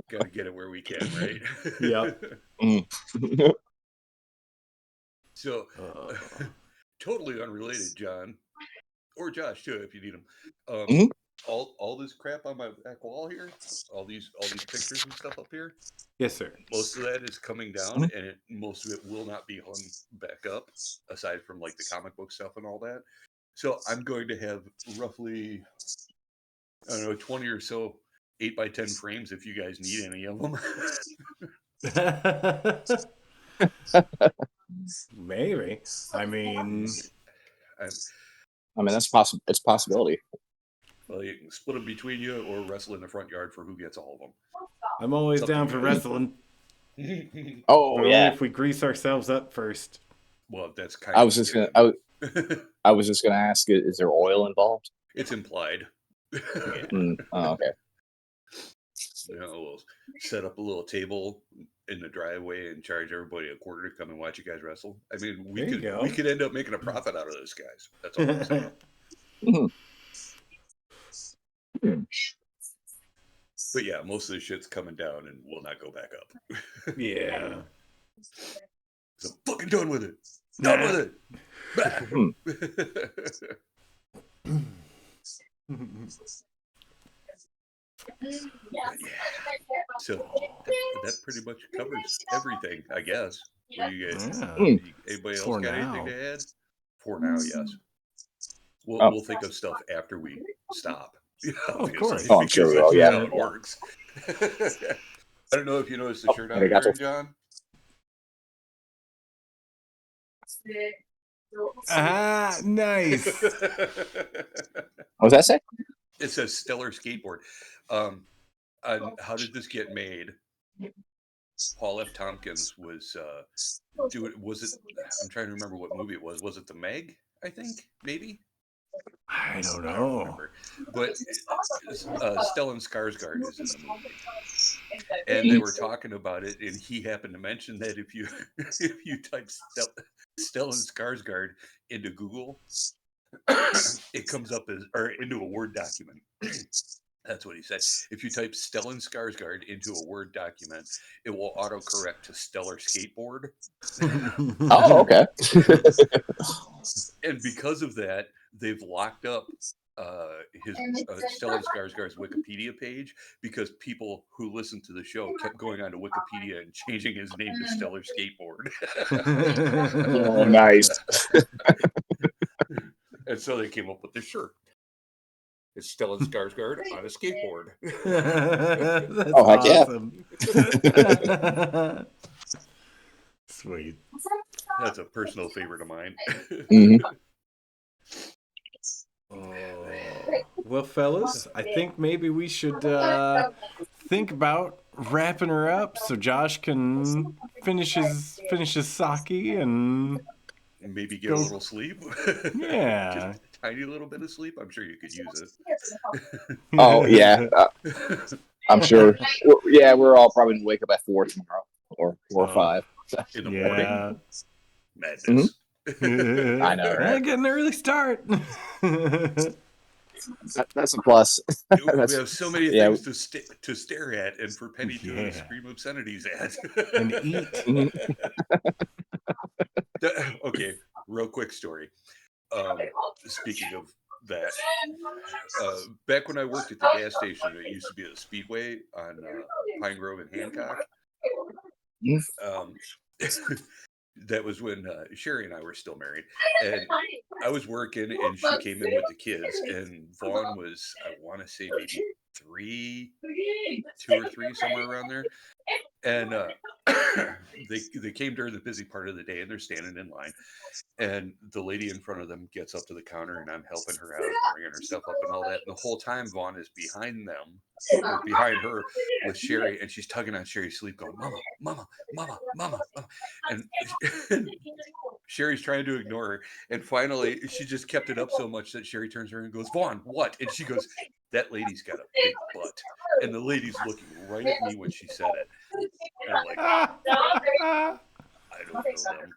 Got to get it where we can, right? Yep. So, totally unrelated, John, or Josh too, if you need them. Mhm. All this crap on my back wall here, all these pictures and stuff up here. Yes, sir. Most of that is coming down, and most of it will not be hung back up, aside from like the comic book stuff and all that. So I'm going to have roughly, I don't know, 20 or so 8x10 frames if you guys need any of them. Maybe. I mean, that's possible. It's a possibility. Well, you can split them between you or wrestle in the front yard for who gets all of I'm always It's up down to for you. wrestling. them. Oh But only yeah. if we grease ourselves up first. Well, that's kind I of. was just gonna ask, is there oil involved? It's implied. Oh, okay. You know, we'll set up a little table in the driveway and charge everybody a quarter to come and watch you guys wrestle. I mean, There you go. we could end up making a profit out of this, guys. That's all I'm saying. Mhm. But yeah, most of the shit's coming down and will not go back up. Yeah. So I'm fucking done with it. Done with it. Bah. But yeah. So that pretty much covers everything, I guess. What do you guys? Yeah. Anybody else For got now. anything to add? For now, yes. Oh. We'll think of stuff after we stop. Of course. Oh, I'm sure we because will, that's yeah. how it works. I don't know if you noticed the shirt I'm arigato. wearing, John. Ah, nice. What does that say? It says Stellar Skateboard. How did this get made? Paul F. Tompkins was doing. Was it? I'm trying to remember what movie it was. Was it The Meg? I think maybe. I don't I don't know. remember. But Stellan Skarsgård is in the movie, and they were talking about it, and he happened to mention that if you type Stellan Skarsgård into Google, it comes up as or into a Word document. That's what he said. If you type Stellan Skarsgård into a Word document, it will autocorrect to Stellar Skateboard. Oh, okay. And because of that, they've locked up his Stellan Skarsgård's Wikipedia page because people who listened to the show kept going onto Wikipedia and changing his name to Stellar Skateboard. Oh, nice. And so they came up with this shirt. It's Stellan Skarsgård on a skateboard. That's Oh, heck yeah. awesome. Sweet. That's a personal favorite of mine. Mhm. Well, fellas, I think maybe we should think about wrapping her up so Josh can finish his sake and Maybe get a little sleep. Yeah. Just a tiny little bit of sleep. I'm sure you could use it. Oh, yeah. I'm sure. Yeah, we're all probably going to wake up at 4 tomorrow or 4 or 5. In the morning. Yeah. Madness. I know, right? Get an early start. That's a plus. We have so many things to stare at and for Penny to scream obscenities at. And eat. Okay, real quick story. Speaking of that, back when I worked at the gas station, it used to be at the Speedway on Pine Grove and Hancock. That was when Sherry and I were still married, and I was working, and she came in with the kids, and Vaughn was, I want to say maybe 2 or 3, somewhere around there, and they came during the busy part of the day, and they're standing in line, and the lady in front of them gets up to the counter, and I'm helping her out, bringing her stuff up and all that, and the whole time Vaughn is behind them, or behind her with Sherry, and she's tugging on Sherry's sleeve going, "Mama, mama, mama, mama," and Sherry's trying to ignore her, and finally she just kept it up so much that Sherry turns around and goes, "Vaughn, what?" And she goes, "That lady's got a big butt," and the lady's looking right at me when she said it, and I'm like, I don't know them.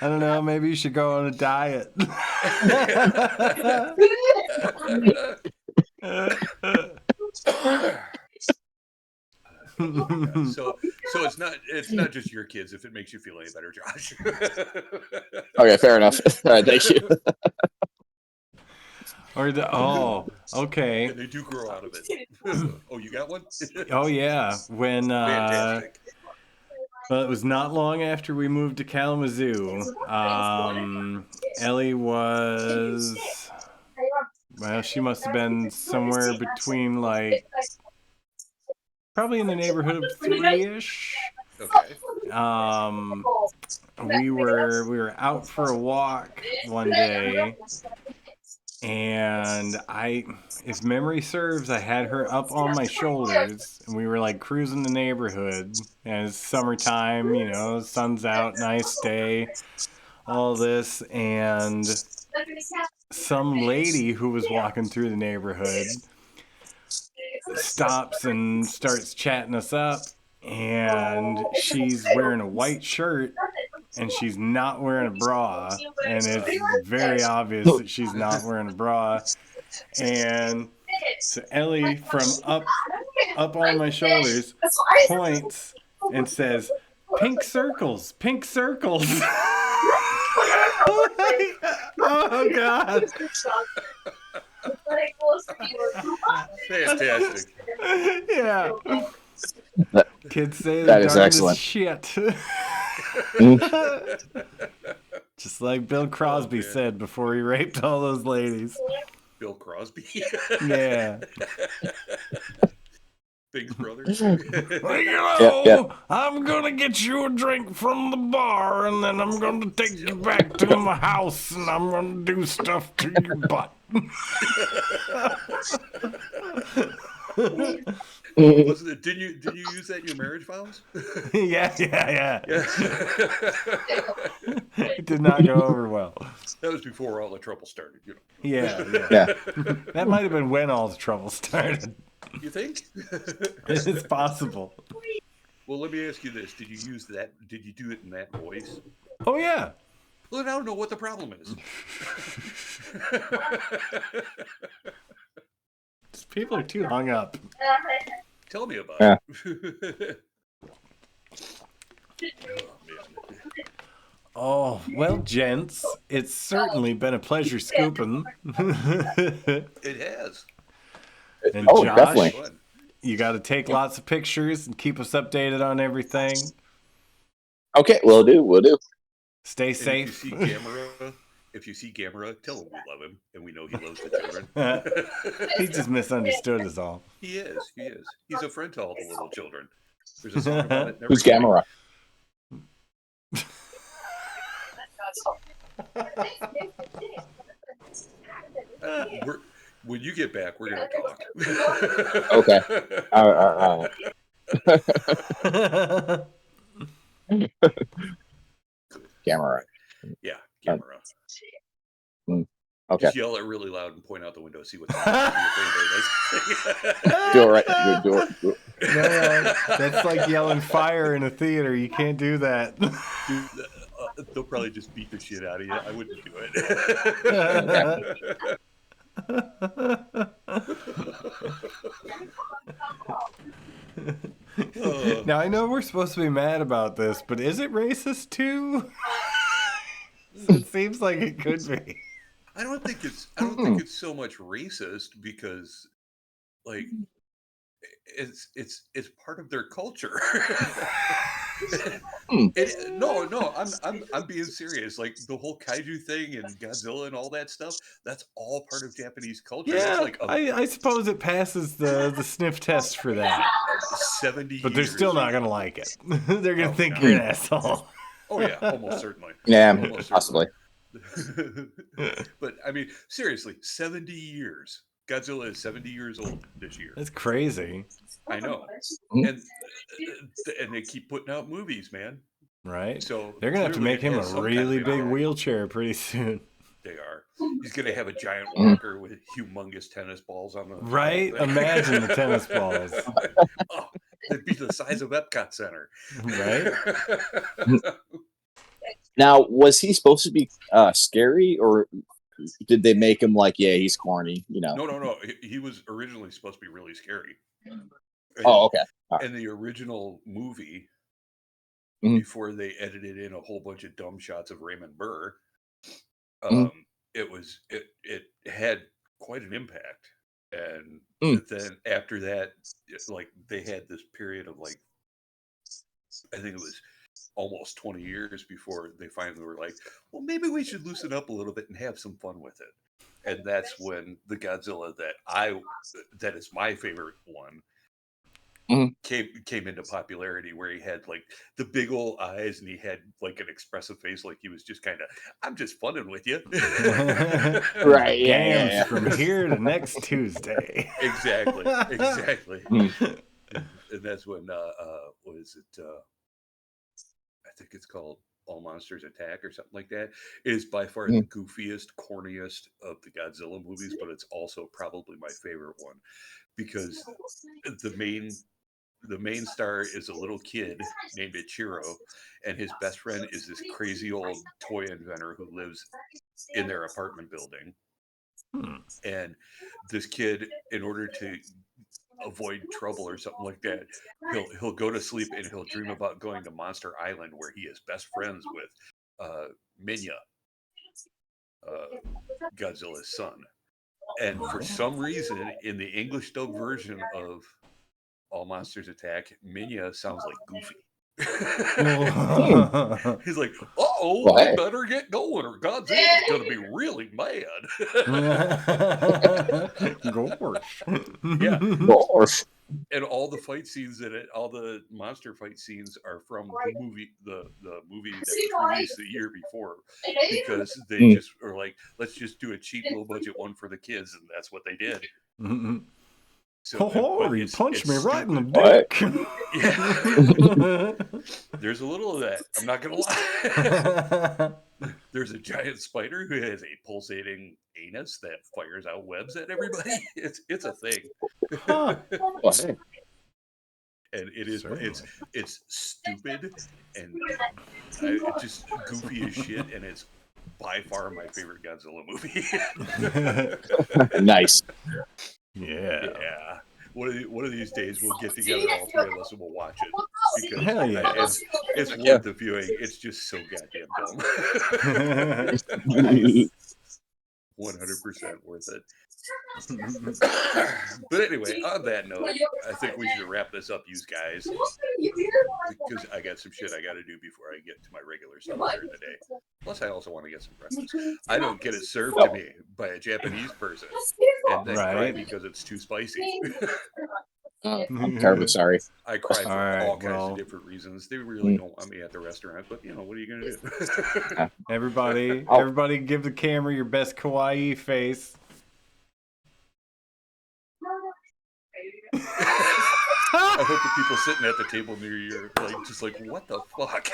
I don't know. Maybe you should go on a diet. So it's not just your kids. If it makes you feel any better, Josh. Okay, fair enough. All right, thank you. Okay. And they do grow out of it. Oh, you got one? Oh yeah. When Fantastic. well, it was not long after we moved to Kalamazoo. Ellie was, well, she must have been somewhere between probably in the neighborhood of 3-ish. Okay. We were out for a walk one day, and if memory serves, I had her up on my shoulders, and we were cruising the neighborhood, and it's summertime, sun's out, nice day, all this, and some lady who was walking through the neighborhood stops and starts chatting us up, and she's wearing a white shirt and she's not wearing a bra, and it's very obvious that she's not wearing a bra. And so Ellie, from up on my shoulders, points and says, "Pink circles, pink circles." Oh God! Fantastic. Yeah. Kids say That the is darndest excellent. shit. Just like Bill Crosby man. said before he raped all those ladies. Bill Crosby. Yeah. Big's brother. Yep. I'm gonna get you a drink from the bar, and then I'm gonna take you back to my house, and I'm gonna do stuff to your butt. Wasn't it? Didn't you use that in your marriage vows? Yeah. Yeah. It did not go over well. That was before all the trouble started, you know. Yeah. Yeah. That might have been when all the trouble started. You think? It's possible. Well, let me ask you this: did you use that? Did you do it in that voice? Oh yeah. Well, I don't know what the problem is. People are too hung up. Tell me about Yeah. it. Oh, well, gents, it's certainly been a pleasure scooping. It has. And Oh, Josh, definitely. Fun. you got to take lots of pictures and keep us updated on everything. Okay, we'll do. Stay And safe. if you see Gamera, tell him we love him and we know he loves the children. He just misunderstood us all. He is. He's a friend to all the little children. There's a song about it. Who's Gamera? When you get back, we're gonna talk. Okay. All right. Gamera. Yeah, Gamera. Okay. Just yell it really loud and point out the window. See what's on. Do it right. Do it. No, that's like yelling fire in a theater. You can't do that. Dude, they'll probably just beat the shit out of you. I wouldn't do it. Now, I know we're supposed to be mad about this, but is it racist too? It seems like it could be. I don't think it's so much racist because, like, it's part of their culture. No, I'm being serious. Like the whole kaiju thing and Godzilla and all that stuff, that's all part of Japanese culture. Yeah, That's like I suppose it passes the sniff test for that. 70 But they're years. still not going to like it. They're going to think you're an asshole. Oh yeah, almost certainly. Yeah, Almost possibly. certainly. But I mean, seriously, 70 years. Godzilla is 70 years old this year. That's crazy. I know. And they keep putting out movies, man. Right? So They're going to have to clearly make it him has a some kind really of big impact. wheelchair pretty soon. They are. He's going to have a giant walker with humongous tennis balls on the Right? thing. Imagine the tennis balls. Oh, they'd be the size of Epcot Center. Right? Now, was he supposed to be scary, or did they make him like, yeah, he's corny? You know? No. He was originally supposed to be really scary. Oh, okay. And the original movie, Mhm. before they edited in a whole bunch of dumb shots of Raymond Burr, Mhm. it had quite an impact. And then after that, like they had this period of like, I think it was almost 20 years before they finally were like, well, maybe we should loosen up a little bit and have some fun with it. And that's when the Godzilla that is my favorite one came into popularity, where he had like the big old eyes and he had like an expressive face, like he was just kind of, I'm just funning with you. Right. Games Yeah. from here to next Tuesday. Exactly. And that's when what is it? I think it's called All Monsters Attack or something like that, is by far Mhm. the goofiest, corniest of the Godzilla movies, but it's also probably my favorite one because the main star is a little kid named Ichiro, and his best friend is this crazy old toy inventor who lives in their apartment building. Hmm. And this kid, in order to avoid trouble or something like that, he'll go to sleep and he'll dream about going to Monster Island where he is best friends with Minya, Godzilla's son. And for some reason, in the English dub version of All Monsters Attack, Minya sounds like Goofy. He's like, "Uh-oh, Well, we hey. better get going, or Godzilla's gonna be really mad." Gosh. Yeah. Gosh. And all the fight scenes in it, all the monster fight scenes are from the movie that was released the year before, because they Mm. just are like, let's just do a cheap low budget one for the kids, and that's what they did. So, Oh, but you punched me it's right in the stupid. dick. Yeah. There's a little of that. I'm not gonna lie. There's a giant spider who has a pulsating anus that fires out webs at everybody. It's a thing. Huh. Well, hey. And Certainly. it's stupid and it's just goofy as shit, and it's by far my favorite Godzilla movie. Nice. Yeah. Yeah. One of these days we'll get together, all three of us, and we'll watch it, because Hell yeah. it's Yeah. worth the viewing. It's just so goddamn dumb. Nice. 100% worth it. But anyway, on that note, I think we should wrap this up, you guys, because I got some shit I got to do before I get to my regular stuff later in the day. Plus, I also want to get some breakfast. I don't get it served to me by a Japanese person and then cry Right. because it's too spicy. I'm terribly sorry. I cry for All right, all kinds well. of different reasons. They really don't want me at the restaurant, but what are you gonna do? Everybody give the camera your best kawaii face. I hope the people sitting at the table near you are just like, what the fuck?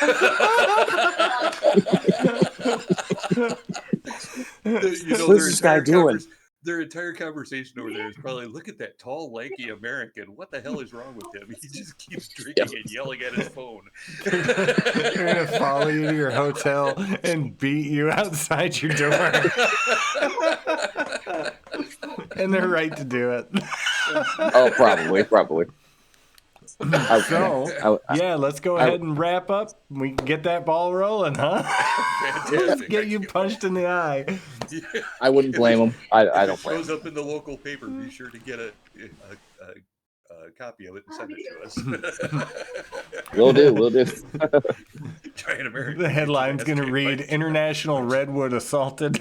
What's this guy doing? Their entire conversation over there is probably, look at that tall, lanky American. What the hell is wrong with him? He just keeps drinking and yelling at his phone. They're gonna follow you to your hotel and beat you outside your door. And they're right to do it. Oh, probably. So, yeah, let's go ahead and wrap up. We can get that ball rolling, huh? Fantastic. Get you punched in the eye. I wouldn't blame him. I don't blame shows him. up in the local paper, be sure to get a copy of it and send it to us. Will do. Giant American. The headline's going to Asking read Mike. International Redwood Assaulted.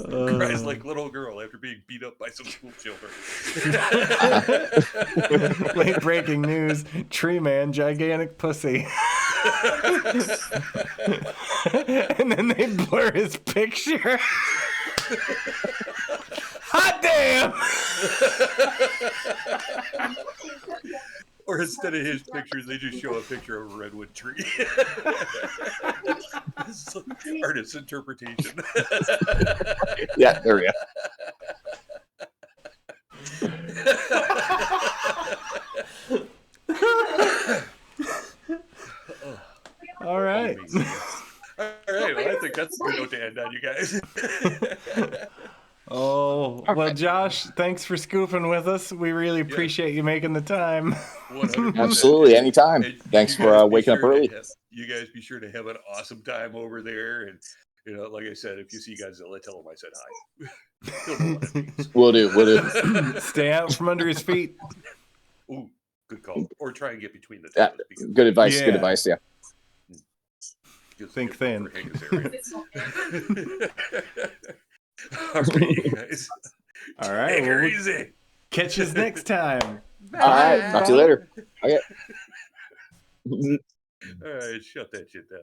Cries like little girl after being beat up by some school children. Late breaking news. Tree man, gigantic pussy. And then they blur his picture. Hot damn! Or instead of his pictures, they just show a picture of a redwood tree. It's like artist's interpretation. Yeah, there we go. All right. Amazing. All right, well, I think that's a good note to end on, you guys. Oh, well, Josh, thanks for scooping with us. We really appreciate you making the time. 100%. Absolutely, anytime. And Thanks you guys for be waking up sure to early. you guys be sure to have an awesome time over there. And, like I said, if you see Godzilla, tell him I said hi. He'll know what it means. Will do. Stay out from under his feet. Ooh, good call. Or try and get between the Yeah, toes. because good advice. Yeah. Good advice. Yeah. it's Think different thin. for Hank's area. All right, you guys. All right. Take her Well, easy. catch us next time. All right. Talk to you later. Okay. All right, shut that shit down.